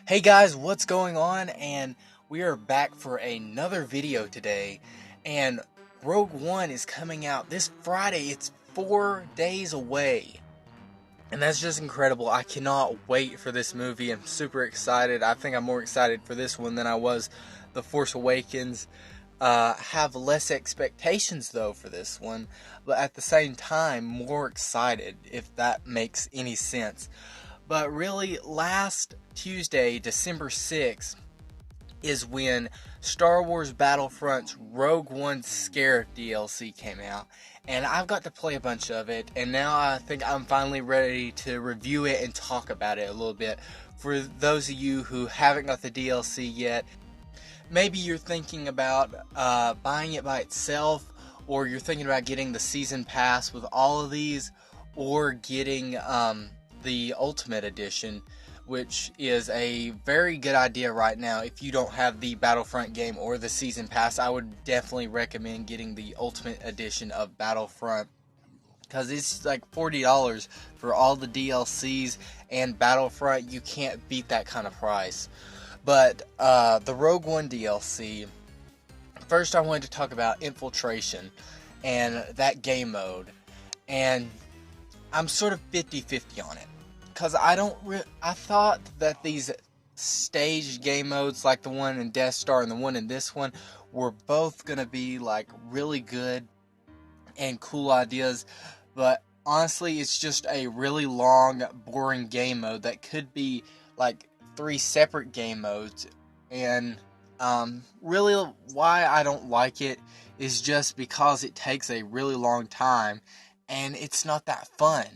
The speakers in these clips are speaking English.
Hey guys, what's going on? And we are back for another video today. And Rogue One is coming out this Friday. It's 4 days away. And that's just incredible. I cannot wait for this movie. I'm super excited. I think I'm more excited for this one than I was The Force Awakens. Have less expectations though for this one, but at the same time more excited, if that makes any sense. But really, last Tuesday, December 6th, is when Star Wars Battlefront's Rogue One Scarif DLC came out. And I've got to play a bunch of it, and now I think I'm finally ready to review it and talk about it a little bit. For those of you who haven't got the DLC yet, maybe you're thinking about buying it by itself, or you're thinking about getting the season pass with all of these, or getting the Ultimate Edition, which is a very good idea right now. If you don't have the Battlefront game or the season pass, I would definitely recommend getting the Ultimate Edition of Battlefront, because it's like $40 for all the DLCs and Battlefront. You can't beat that kind of price. But the Rogue One DLC, first I wanted to talk about Infiltration and that game mode, and I'm sort of 50-50 on it, because I thought that these staged game modes, like the one in Death Star and the one in this one, were both going to be like really good and cool ideas, but honestly it's just a really long, boring game mode that could be like 3 separate game modes. And really why I don't like it is just because it takes a really long time and it's not that fun.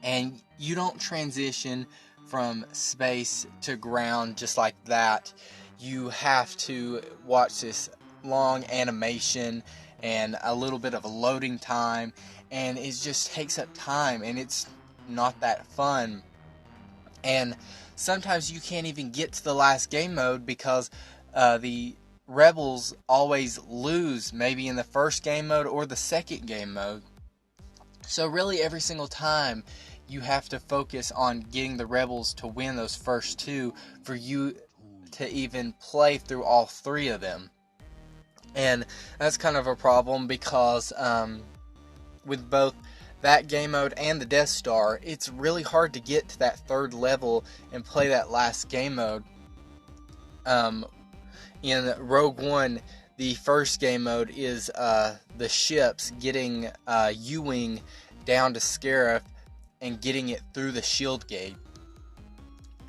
And you don't transition from space to ground just like that. You have to watch this long animation and a little bit of a loading time, and it just takes up time and it's not that fun. And sometimes you can't even get to the last game mode because the rebels always lose, maybe in the first game mode or the second game mode. So really every single time you have to focus on getting the rebels to win those first 2 for you to even play through all 3 of them. And that's kind of a problem because with both that game mode and the Death Star, it's really hard to get to that 3rd level and play that last game mode. In Rogue One, the first game mode is the ships getting U-Wing down to Scarif and getting it through the shield gate.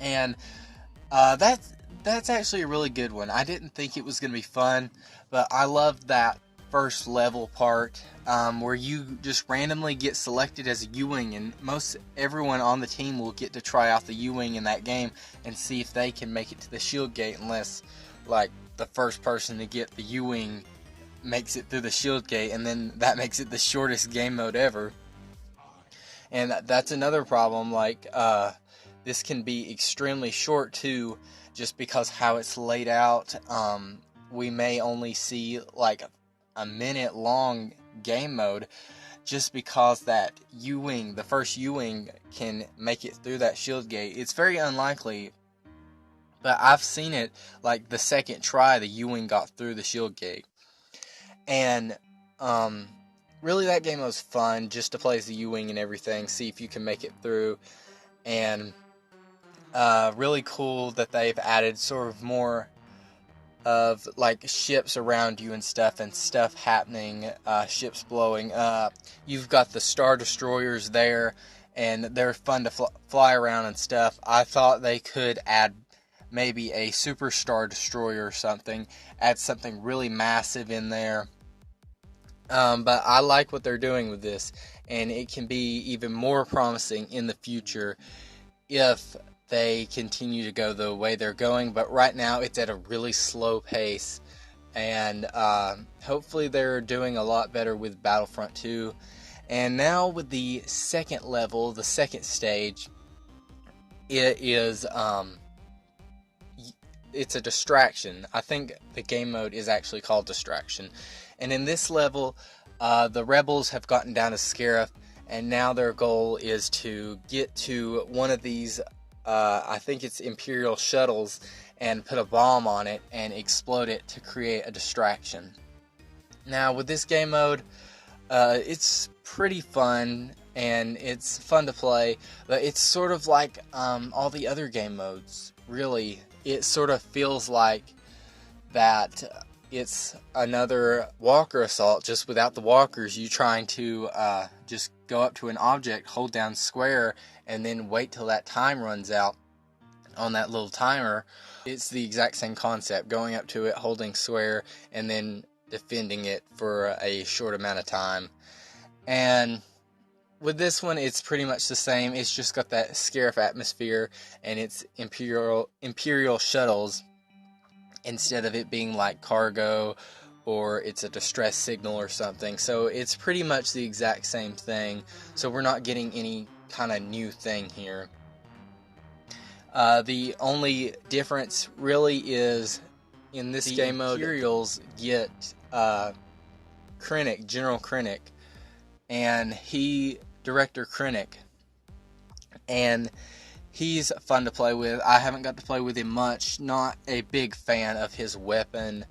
And that's actually a really good one. I didn't think it was going to be fun, but I loved that first level part where you just randomly get selected as a U-Wing, and most everyone on the team will get to try out the U-Wing in that game and see if they can make it to the shield gate, unless like the first person to get the U-Wing makes it through the shield gate, and then that makes it the shortest game mode ever. And that's another problem, like this can be extremely short too, just because how it's laid out. We may only see like a minute long game mode, just because that U-Wing, the first U-Wing, can make it through that shield gate. It's very unlikely, but I've seen it like the second try the U-Wing got through the shield gate. And really that game was fun, just to play as the U-Wing and everything, see if you can make it through. And really cool that they've added sort of more of like ships around you and stuff happening, ships blowing up. You've got the Star Destroyers there, and they're fun to fly around and stuff. I thought they could add maybe a Super Star Destroyer or something, add something really massive in there. But I like what they're doing with this, and it can be even more promising in the future if they continue to go the way they're going. But right now it's at a really slow pace, and hopefully they're doing a lot better with Battlefront 2. And now with the second level, the second stage, it is it's a distraction. I think the game mode is actually called Distraction. And in this level, the rebels have gotten down to Scarif, and now their goal is to get to one of these I think it's Imperial shuttles, and put a bomb on it and explode it to create a distraction. Now with this game mode, it's pretty fun and it's fun to play, but it's sort of like all the other game modes. Really, it sort of feels like that it's another walker assault, just without the walkers. You trying to just go up to an object, hold down square, and then wait till that time runs out on that little timer. It's the exact same concept, going up to it, holding square, and then defending it for a short amount of time. And with this one, it's pretty much the same. It's just got that Scarif atmosphere, and it's Imperial shuttles instead of it being like cargo, or it's a distress signal or something. So it's pretty much the exact same thing. So we're not getting any kind of new thing here. The only difference really is in this game mode, Imperials get Krennic, General Krennic, and Director Krennic, and he's fun to play with. I haven't got to play with him much, not a big fan of his weapon,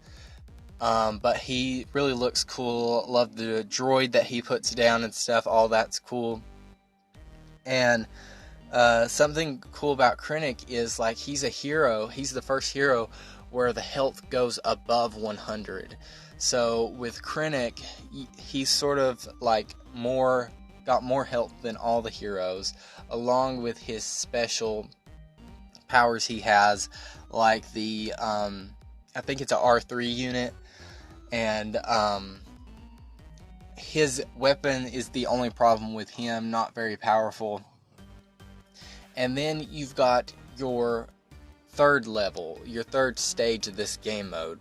but he really looks cool. Love the droid that he puts down and stuff, all that's cool. And something cool about Krennic is, like, he's a hero. He's the first hero where the health goes above 100. So with Krennic, he's sort of like got more health than all the heroes, along with his special powers he has, like the I think it's a R3 unit, and his weapon is the only problem with him, not very powerful. And then you've got your third level, your third stage of this game mode.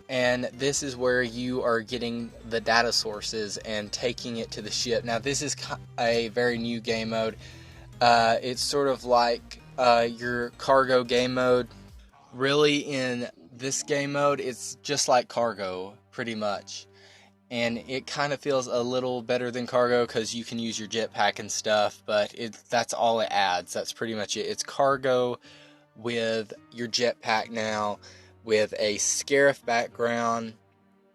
And this is where you are getting the data sources and taking it to the ship. Now this is a very new game mode. It's sort of like your cargo game mode. Really, in this game mode, it's just like cargo, pretty much. And it kind of feels a little better than cargo because you can use your jetpack and stuff, but that's all it adds. That's pretty much it. It's cargo with your jetpack now, with a Scarif background,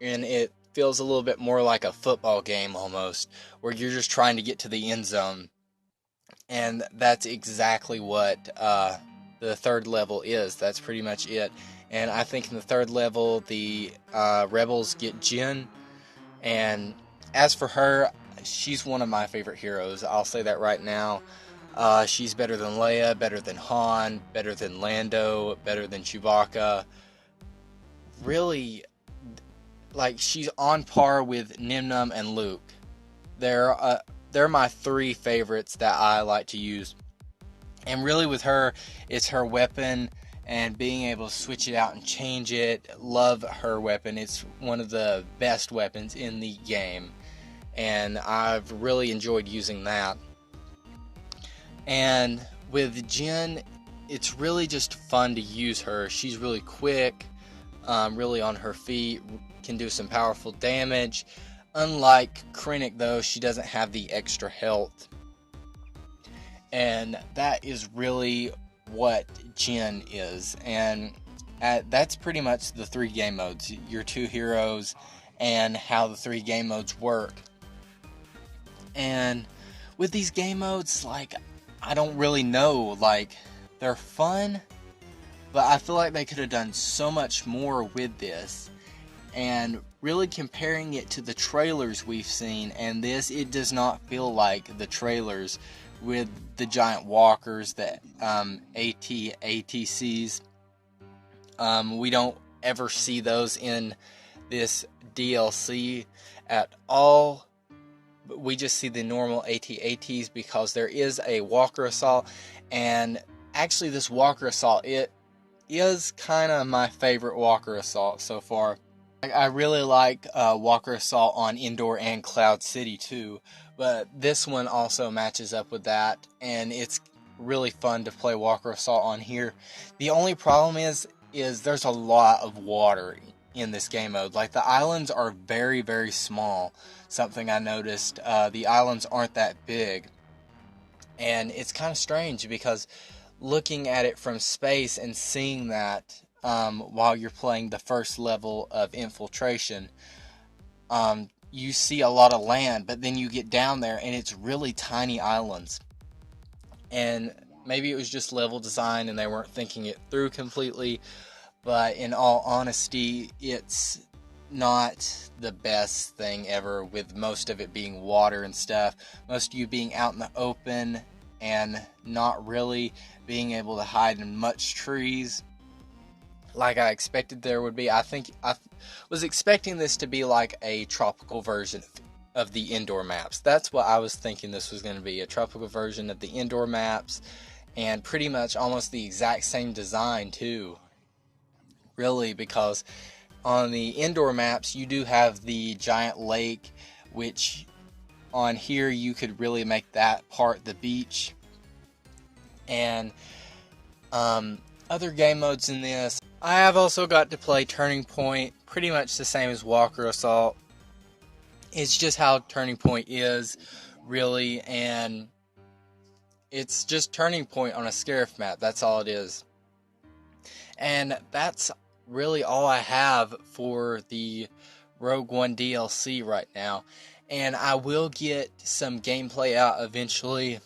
and it feels a little bit more like a football game almost, where you're just trying to get to the end zone. And that's exactly what the third level is. That's pretty much it. And I think in the third level, the rebels get Jyn. And as for her, she's one of my favorite heroes. I'll say that right now. She's better than Leia, better than Han, better than Lando, better than Chewbacca. Really, like, she's on par with Nim Num and Luke. They're my three favorites that I like to use. And really with her, it's her weapon and being able to switch it out and change it. Love her weapon. It's one of the best weapons in the game, and I've really enjoyed using that. And with Jyn, it's really just fun to use her. She's really quick, really on her feet, can do some powerful damage. Unlike Krennic though, she doesn't have the extra health, and that is really what Jyn is. And that's pretty much the three game modes, your two heroes, and how the three game modes work. And with these game modes, like, I don't really know, like, they're fun, but I feel like they could have done so much more with this. And really comparing it to the trailers we've seen, and this, it does not feel like the trailers with the giant walkers, the ATCs. We don't ever see those in this DLC at all. We just see the normal AT-ATs because there is a walker assault, and actually this walker assault, it is kind of my favorite walker assault so far. I really like walker assault on Endor and Cloud City too, but this one also matches up with that, and it's really fun to play walker assault on here. The only problem is there's a lot of water in this game mode. Like, the islands are very, very small. Something I noticed, the islands aren't that big, and it's kind of strange because, looking at it from space and seeing that while you're playing the first level of Infiltration, you see a lot of land, but then you get down there and it's really tiny islands. And maybe it was just level design and they weren't thinking it through completely, but in all honesty, it's not the best thing ever, with most of it being water and stuff. Most of you being out in the open and not really being able to hide in much trees like I expected there would be. I think I was expecting this to be like a tropical version of the indoor maps. That's what I was thinking this was going to be, a tropical version of the indoor maps, and pretty much almost the exact same design too, really, because on the indoor maps you do have the giant lake, which on here you could really make that part the beach. And other game modes in this, I have also got to play Turning Point, pretty much the same as Walker Assault. It's just how Turning Point is, really, and it's just Turning Point on a Scarif map. That's all it is. And that's really all I have for the Rogue One DLC right now. And I will get some gameplay out eventually.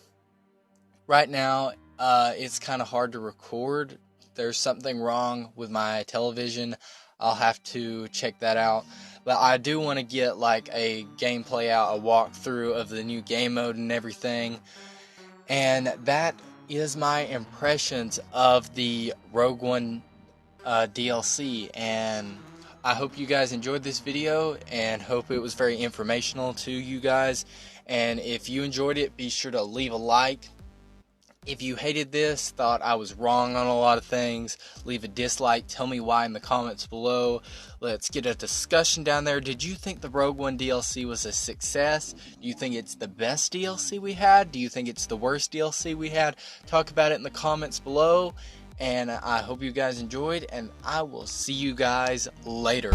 Right now, it's kind of hard to record. There's something wrong with my television. I'll have to check that out. But I do want to get like a gameplay out, a walkthrough of the new game mode and everything. And that is my impressions of the Rogue One DLC. And I hope you guys enjoyed this video and hope it was very informational to you guys. And if you enjoyed it, be sure to leave a like. If you hated this, thought I was wrong on a lot of things, leave a dislike. Tell me why in the comments below. Let's get a discussion down there. Did you think the Rogue One DLC was a success? Do you think it's the best DLC we had? Do you think it's the worst DLC we had? Talk about it in the comments below. And I hope you guys enjoyed, and I will see you guys later.